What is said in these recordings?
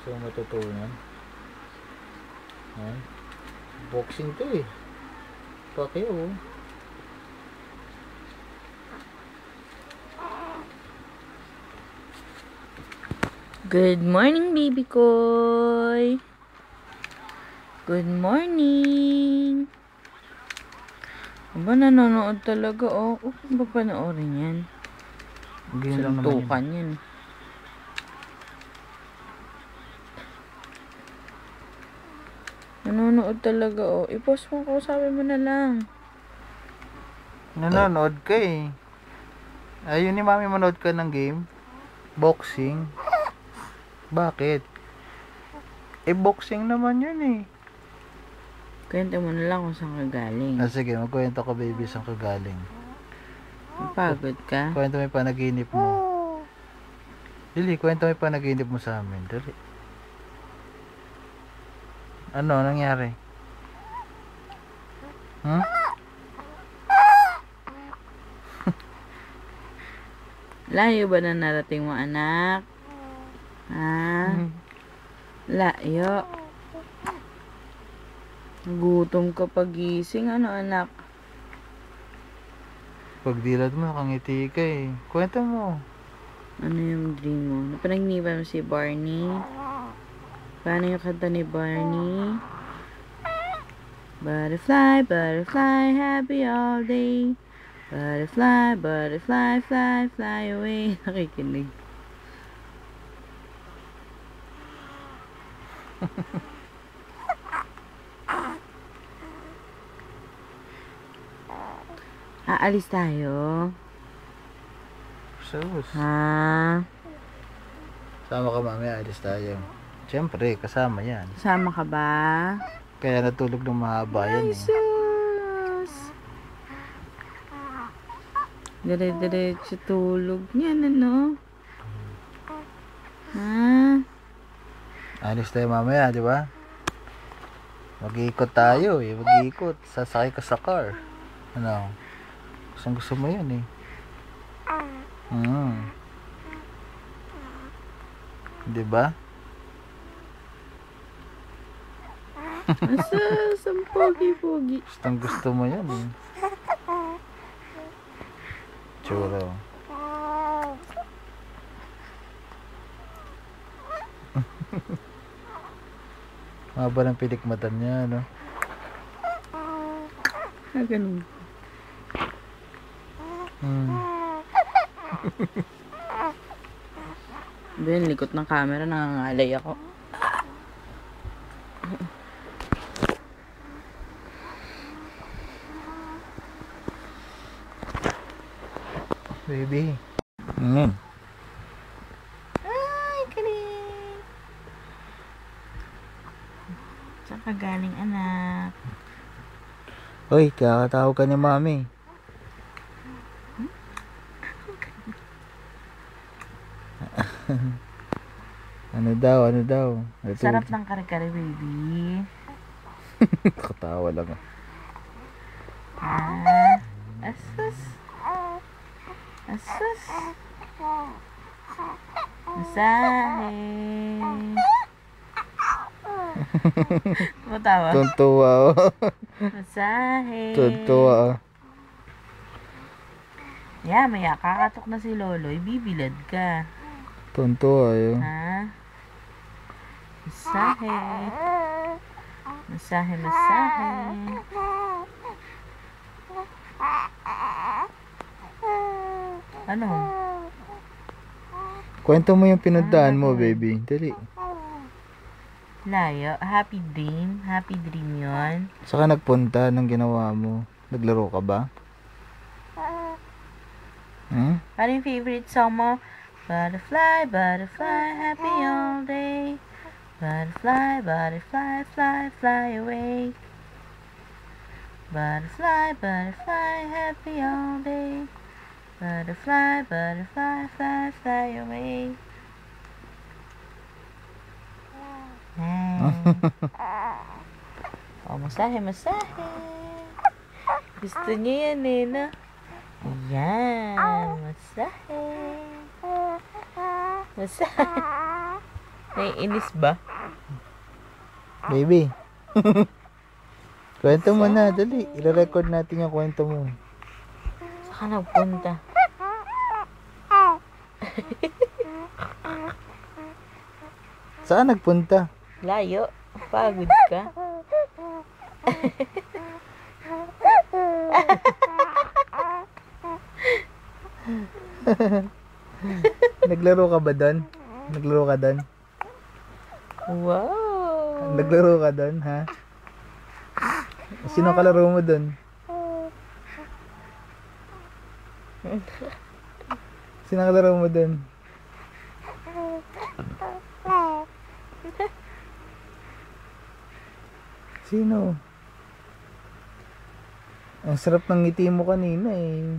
Gusto mo matutunan? Ayan. Boxing to eh. Pacquiao. Good morning, baby koy. Good morning. Aba, nanonood talaga, oh. Huwag ba panoorin yan? Ganyan lang naman Suntukan yan. Nanonood talaga, oh. I-post mo ko, sabi mo na lang. Nanonood ka eh. Ayun ni mami, manood ka ng game. Boxing. Bakit? Eh, boxing naman yun eh. Kwento mo na lang kung saan ka galing. Sige, magkwento ka baby saan ka galing. Pagod ka? Kwento mo yung panaginip mo. Dili, kwento mo yung panaginip mo sa amin. Dali. Ano nangyari? Layo ba na narating mo, anak? Ha? Layo. Gutom ka pagising, ano, anak? Pagdilat mo, nakangiti ka eh. Kwento mo. Ano yung dream mo? Napanaginipan mo si Barney? Paano yung kanta ni Barney? Butterfly, butterfly, happy all day. Butterfly, butterfly, fly, fly away. Nakikinig. Aalis tayo. Sus. Ha? Sama ka mamaya, alis tayo. Siyempre, kasama yan. Kasama ka ba? Kaya natulog ng mahaba yan Ay, eh. sus! Dire-diretso tulog niyan, ano? Ha? Alis tayo mamaya, di ba? Mag-iikot tayo eh. Mag-iikot. Sasakay ka sa car. Ano? Gusto mo yun eh. Di ba? Asa, ang pogi-pogi. Gusto mo yun eh. Churo. Maba ng pilikmatan niya, no? Ganun. Ben, likot ng camera, nangangalay ako. Baby. Ay, galing. Saan ka galing, anak? Hoy, kakatawag ka ni mami. Ano daw? Sarap ng kare-kare, baby. Katawa lang ah. Asus. Asus. Masahe. Matawa. Tuntua oh. Masahe. Tuntua oh. Yeah, maya kakatok na si Loloy, bibilad ka. Tuntua yun. Ha? Masahe. Masahe, masahe. Ano? Kwento mo yung pinuntahan mo, baby. Dali. Layo. Happy dream. Happy dream yun. Saka nagpunta, anong ginawa mo? Naglaro ka ba? Ano yung favorite song mo? Butterfly, butterfly, happy all day. Butterfly, butterfly, fly, fly away. Butterfly, butterfly, happy all day. Butterfly, butterfly, fly, fly away. Oh, masahe, masahe. Gusto niya yan eh, no? Ayan, masahe. Masahe. Naiinis ba? Baby. Kwento mo na, dali. I-record natin yung kwento mo. Saan ka nagpunta? Saan nagpunta? Layo. Pagod ka. Naglaro ka ba doon? Naglaro ka doon? Wow. Naglaro ka doon, ha? Sino kalaro mo doon? Sino kalaro mo doon? Sino? Ang sarap ng ngiti mo kanina eh.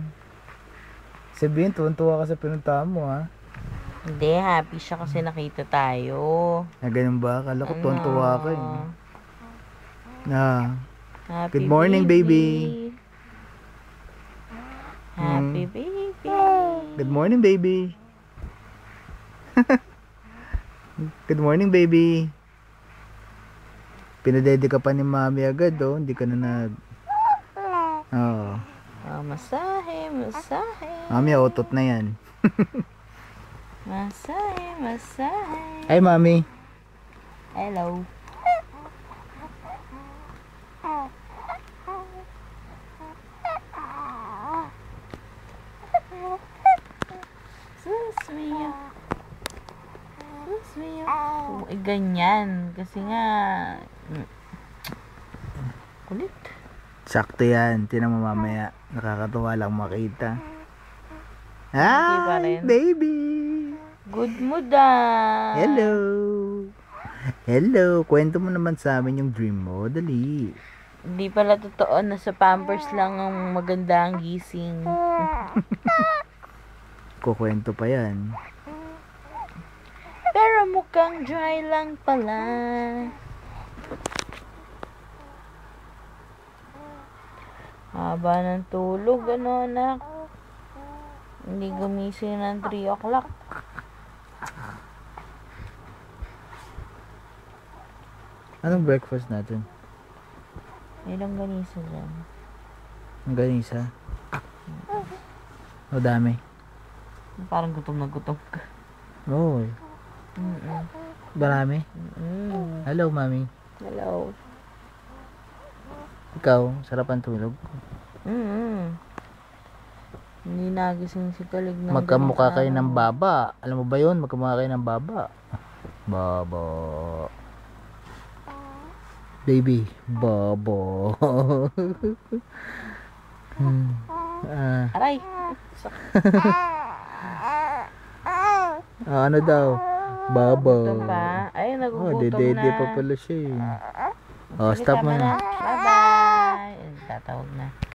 Sabihin, tuwan-tuwa ka sa pinuntahan mo, ha? Hindi, happy siya kasi nakita tayo. Na ganun ba? Akala ko Ano? tuwan-tuwa ka eh. Happy Good morning, baby. Happy baby. Good morning, baby. Good morning, baby. Pinadede ka pa ni mami agad, oh. Hindi ka na nag... Oh. Oh, masahe, masahe. Mami, otot na yan. Masahe, masahe. Hi, mami. Hello. Sus mio. Sus mio. Ganyan. Kasi nga... Kulit. Sakto yan. Tinan mo mamaya. Nakakatuwa lang makita. pa Hi, rin. baby. Good mood ah. Hello. Hello. Kwento mo naman sa amin yung dream mo. Dali. Hindi pala totoo na sa Pampers lang ang maganda ang gising. Kukwento pa yan. Pero mukhang dry lang pala. Haba ng tulog, ano anak? Hindi gumising ng 3 o'clock. Anong breakfast natin? May longganisa dyan. Ang ganisa. O dami. Parang gutom na gutom ka. Oo. Mm-mm. Marami. Mm. Hello, mami. Hello. Ikaw, sarapan tulog. Mm-mm. Hindi nagising si Kalig ng Magkamukha kayo ng ganang baba. Alam mo ba yun? Magkamukha kayo ng baba. Baba. Baby. Baba. Aray! Ano daw? Baba. Gutom pa? Ay, Oh, nagugutom dede na. pa pala siya eh. Oh, Sige, stop mo tama na. Bye-bye! Tatawag na.